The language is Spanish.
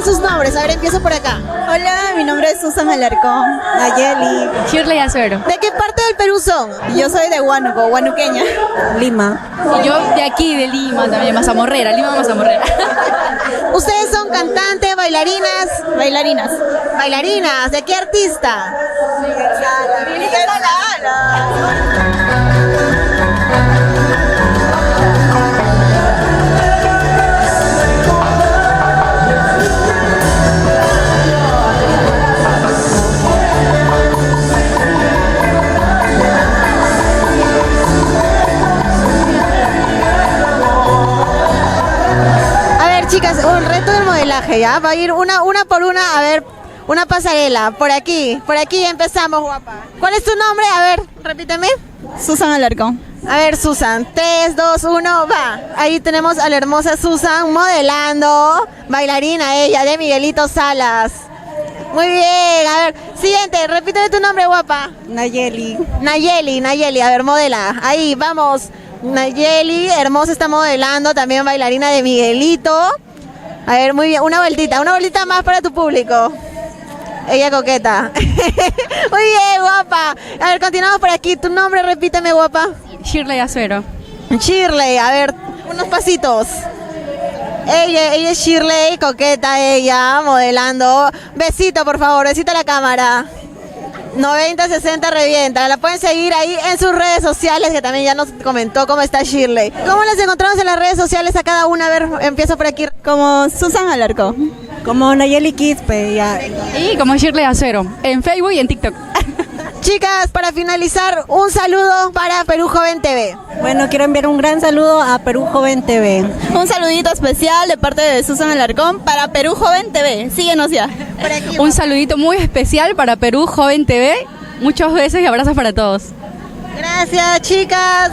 son sus nombres? A ver, empiezo por acá. Hola, mi nombre es Susan Alarcón, Nayeli. Shirley Azuero. ¿De qué parte del Perú son? Yo soy de Huánuco, huanuqueña. Lima. Y yo de aquí, de Lima también, Mazamorrera, Lima Mazamorrera. ¿Ustedes son cantantes, bailarinas? Bailarinas. Bailarinas, ¿de qué artista? A ver, chicas, un reto del modelaje, ¿ya? Va a ir una por una, a ver, una pasarela. Por aquí empezamos, guapa. ¿Cuál es tu nombre? A ver, repíteme. Susan Alarcón. A ver, Susan, 3, 2, 1, va. Ahí tenemos a la hermosa Susan modelando, bailarina ella, de Miguelito Salas. Muy bien, a ver, siguiente, repíteme tu nombre, guapa. Nayeli. Nayeli, a ver, modela. Ahí, vamos. Nayeli, hermosa, está modelando, también bailarina de Miguelito. A ver, muy bien, una vueltita más para tu público. Ella coqueta. Muy bien, guapa. A ver, continuamos por aquí. Tu nombre, repíteme, guapa. Shirley Azuero. Shirley, a ver, unos pasitos. Ella es Shirley, coqueta ella, modelando. Besito, por favor, besito a la cámara. 9060 revienta. La pueden seguir ahí en sus redes sociales, que también ya nos comentó cómo está Shirley. ¿Cómo las encontramos en las redes sociales a cada una? A ver, empiezo por aquí. Como Susan Alarcón. Como Nayeli Quispe, ya. Y como Shirley Azuero, en Facebook y en TikTok. Chicas, para finalizar, un saludo para Perú Joven TV. Bueno, quiero enviar un gran saludo a Perú Joven TV. Un saludito especial de parte de Susan Alarcón para Perú Joven TV. Síguenos ya. Por aquí, Un saludito muy especial para Perú Joven TV. Muchos besos y abrazos para todos. gracias, chicas.